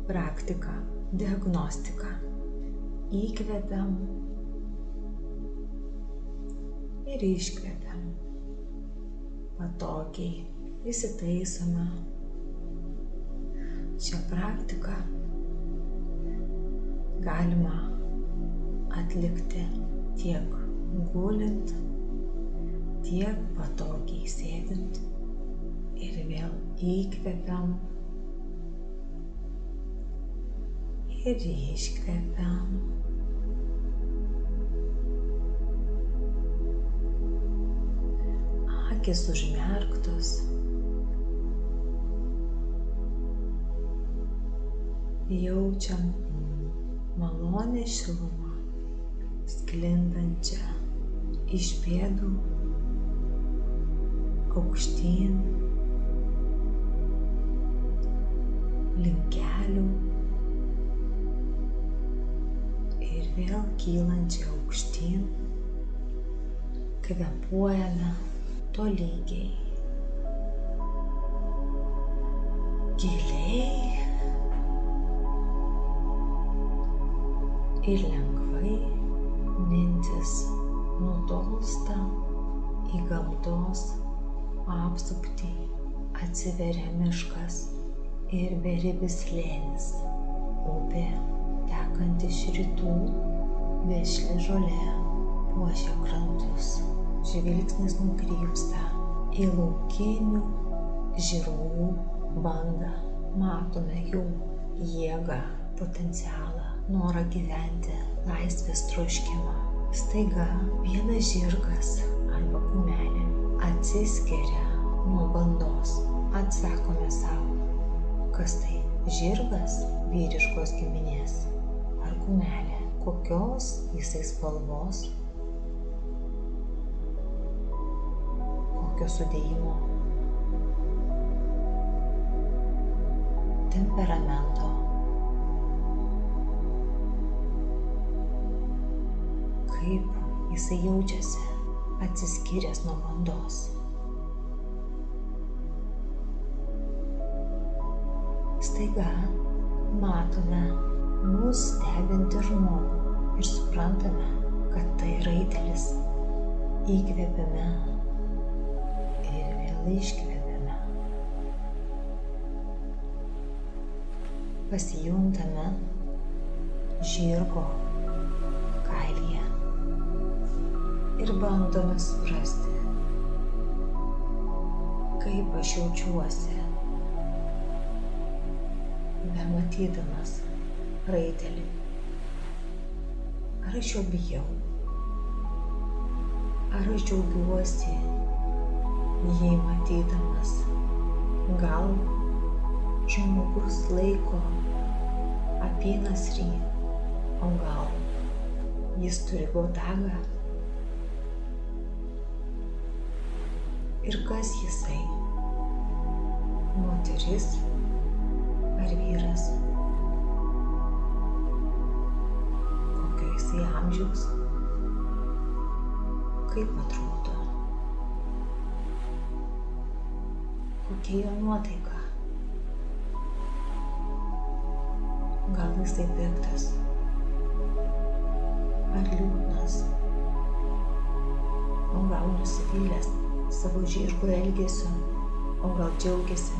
praktika, diagnostika. Įkvepiam ir iškvepiam. Patogiai įsitaisome. Šią praktiką galima atlikti tiek gulint, tiek patogiai sėdint. Ir vėl įkvepiam ir iškvepiam. Akys užmerktos. Jaučiam malonią šilumą, sklindančią iš pėdų aukštyn, link kelių ir vėl kylančią aukštyn. Kvėpuojame tolygiai, giliai ir lengvai. Mintis nutolsta į gamtos apsuptį, atsiveria miškas ir beribis slėnis, upė tekanti iš rytų, vešli žolė puošia krantus. Žvilgsnis nukrypsta į laukinių žirgų bandą. Matome jų jėgą, potencialą, norą gyventi, laisvės troškimą. Staiga vienas žirgas arba kumelė atsiskiria nuo bandos. Atsakome savo, kas tai žirgas vyriškos giminės ar kumelė, kokios jisai spalvos, kokio sudėjimo, temperamento. Kaip jisai jaučiasi atsiskyręs nuo bandos. Staiga matome mus stebintį žmogų ir suprantame, kad tai raitelis. Įkvepiame ir vėl iškvepiame. Pasijuntame žirgo kailyje ir bandome suprasti, kaip aš jaučiuosi, bematydamas raitelį. Ar aš jo bijau? Ar aš džiaugiuosi jį matydamas? Gal žmogus laiko apynasrį, o gal jis turi botagą? Ir kas jisai? Moteris ar vyras? Kokio jisai amžiaus? Kaip atrodo? Kokia jo nuotaika? Gal jisai piktas? Ar liūdnas? O gal nusivylęs savo žirgo elgesiu? O gal džiaugiasi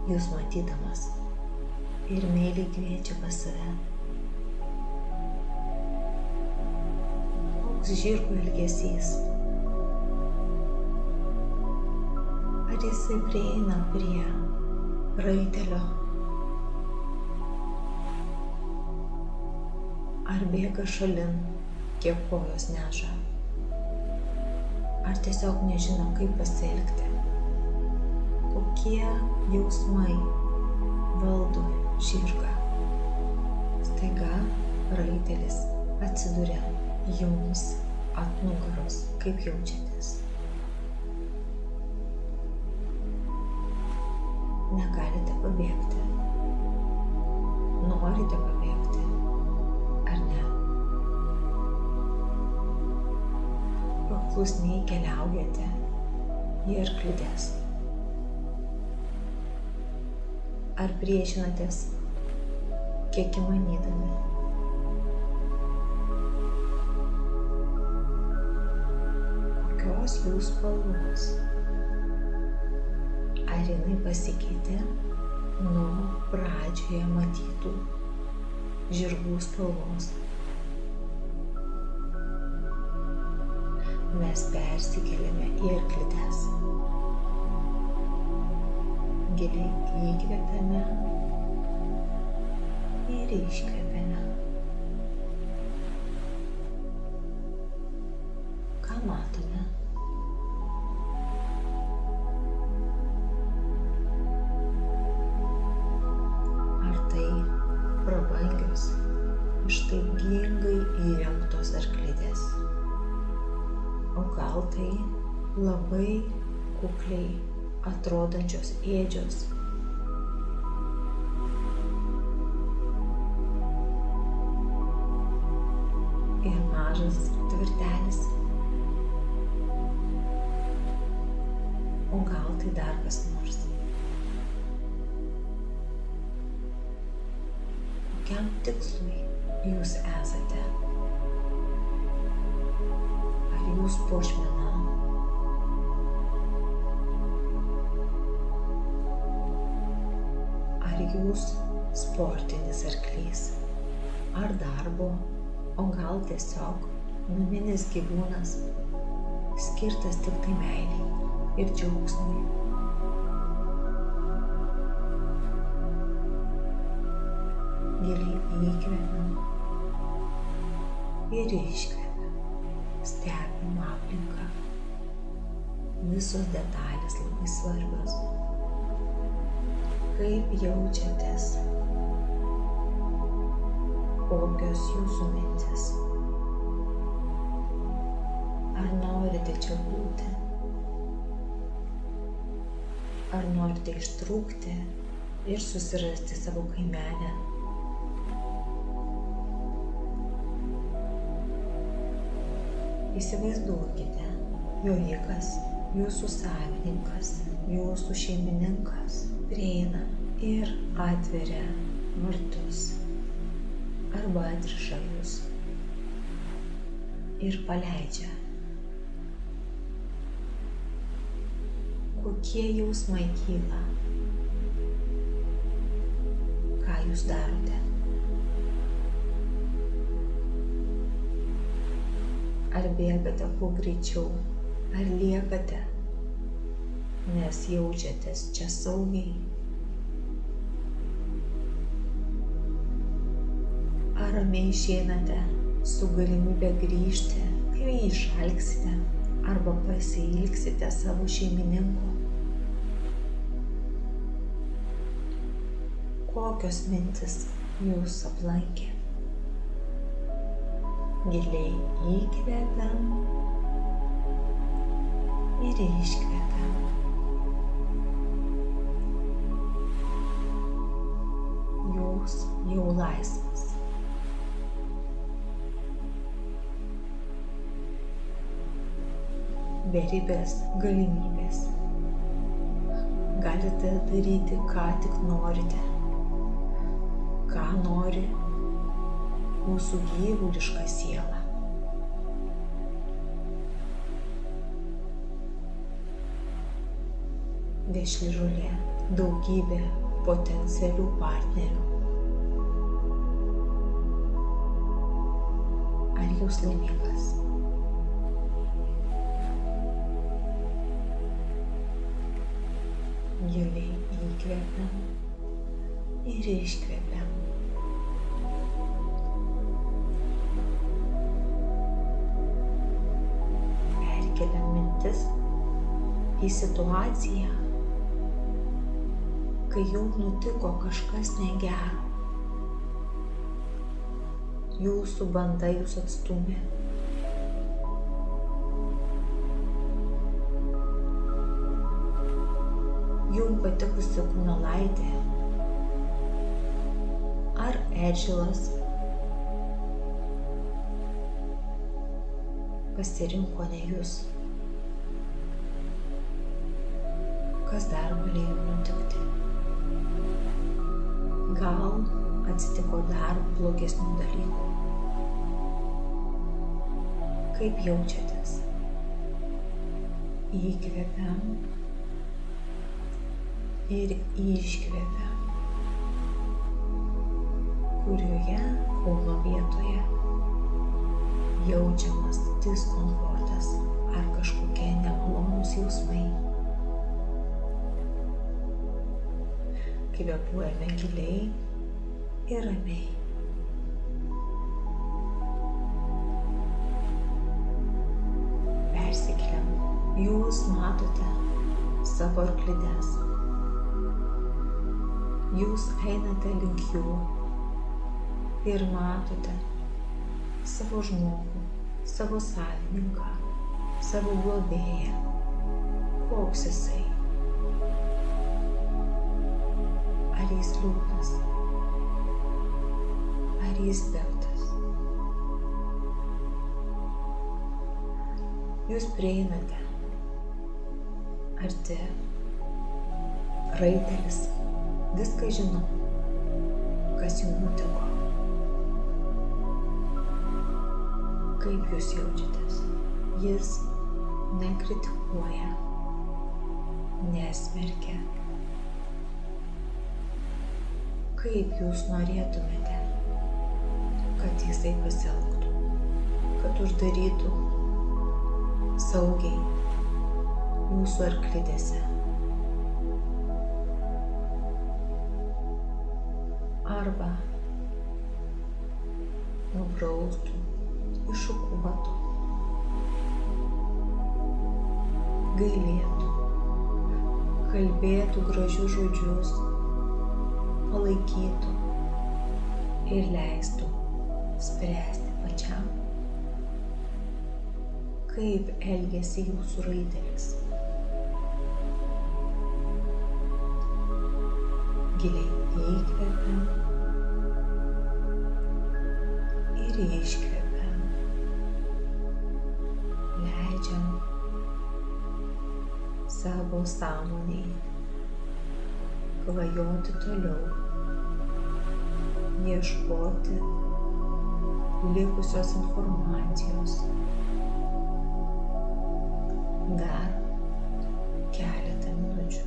jūs matydamas ir meiliai kviečia pas save? Koks žirgo elgesys? Ar jisai prieina prie raitelio? Ar bėga šalin, kiek kojos neša? Ar tiesiog nežino, kaip pasielgti? Kokie jausmai valdo žirgą? Staiga raitelis atsiduria jums ant nugaros. Kaip jaučiatės? Negalite pabėgti. Norite pabėgti, ar ne? Paklusniai keliaujate į arklides. Ar priešinatės kiek įmanydami. Kokios jų spalvos? Ar jinai pasikeitė nuo pradžioje matytų žirgų spalvos? Mes persikeliame į arklides. Giliai įkvepiame ir iškvepiame. Ką matome? Ar tai prabangios, ištaigingai įrengtos arklidės? O gal tai labai kukliai atrodančios ėdžios? Ir mažas tvirtelis? O gal tai dar kas nors? Kokiam tikslui jūs esate? Ar jūs puošmena? Ar jūs sportinis arklys? Ar darbo? O gal tiesiog naminis gyvūnas, skirtas tik tai meilei ir džiaugsmui? Giliai įkvepiam ir iškvepiam, stebim aplinką. Visos detalės labai svarbios. Kaip jaučiatės? Kokios jūsų mintis? Ar norite čia būti? Ar norite ištrūkti ir susirasti savo kaimelę? Įsivaizduokite, jojikas, jūsų savininkas, jūsų šeimininkas prieina ir atveria vartus arba atriša jūs ir paleidžia. Kokie jausmai kyla? Ką jūs darote? Ar bėgate kuo greičiau, ar liekate, nes jaučiatės čia saugiai? Ar ramiai išeinate su galimybė grįžti, kai išalksite arba pasiilgsite savo šeimininko? Kokios mintis jūs aplankė? Giliai įkvepiam ir iškvepiam. Jūs jau laisvas. Beribės galimybės. Galite daryti, ką tik norite. Ką nori mūsų gyvuliška siela. Vešli žolė, daugybė potencialių partnerių. Ar jūs laimingas? Giliai įkvepiam ir iškvepiam. Perkeliam mintis į situaciją, kai jau nutiko kažkas negero. Jūsų banda jūs atstūmė. Jums patikusi kumelaitė ar ežilas pasirinko ne jūs. Kas dar galėjo nutikti? Gal atsitiko dar blogesnių dalykų. Kaip jaučiatės? Įkvepiam ir iškvepiam. Kurioje kūno vietoje jaučiamas diskomfortas ar kažkokie nemalonūs jausmai. Kvėpuojame giliai ir ramiai. Persikeliam. Jūs matote savo arklides. Jūs einate link jų ir matote savo žmogų, savo savininką, savo globėją. Koks jisai? Ar jis liūdnas? Ar jis piktas? Jūs prieinate arti. Raitelis viską žino, kas jums nutiko. Kaip jūs jaučiatės? Jis nekritikuoja, nesmerkia. Kaip jūs norėtumėte, kad jisai pasielgtų, kad uždarytų saugiai jūsų arklidėse? Arba nubraustų, iššukuotų, gailėtų, kalbėtų gražius žodžius, palaikytų ir leistų spręsti pačiam. Kaip elgiasi jūsų raitelis? Giliai įkvepiam ir iškvepiam. Leidžiam savo sąmonei klajoti toliau, ieškoti likusios informacijos. Dar keletą minučių.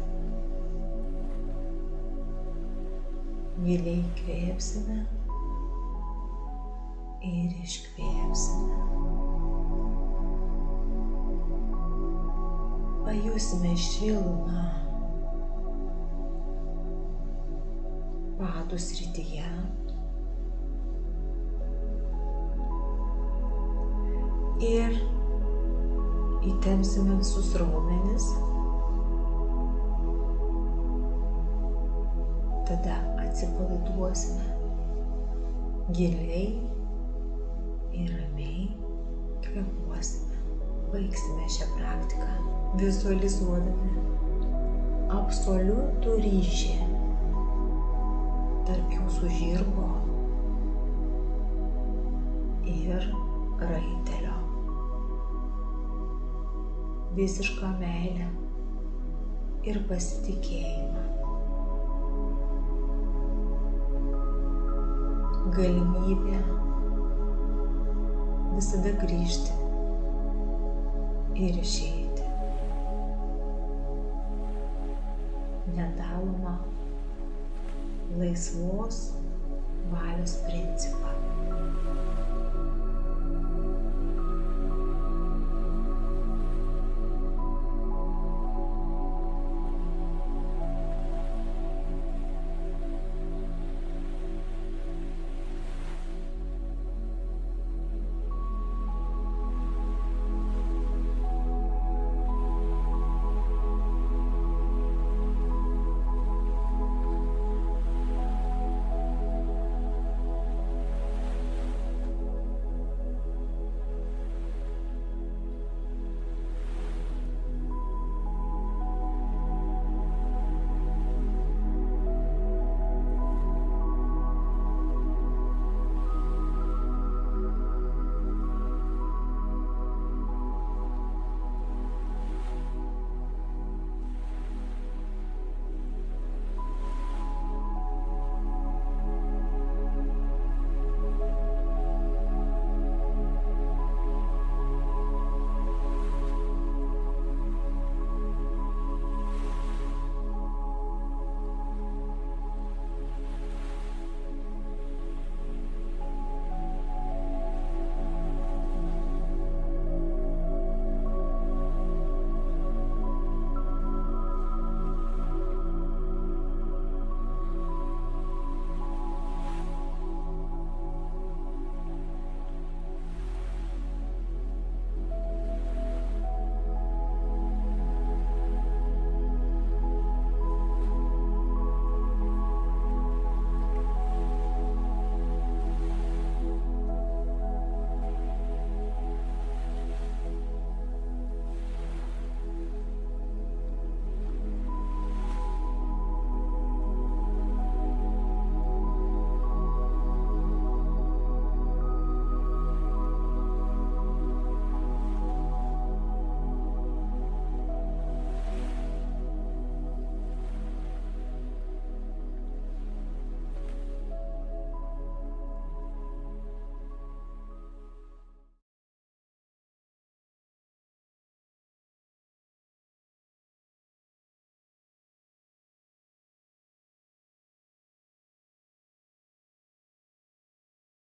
Giliai įkvėpsime ir iškvėpsime. Pajusime šilumą padų srityje. Ir įtempsime visus raumenis. Tada atsipalaiduosime giliai ir ramiai kvėpuosime. Baigsime šią praktiką vizualizuodami absoliutų ryšį tarp jūsų žirgo ir raitelio. Visišką meilę ir pasitikėjimą. Galimybė visada grįžti ir išeiti. Nedalomą laisvos valios principą.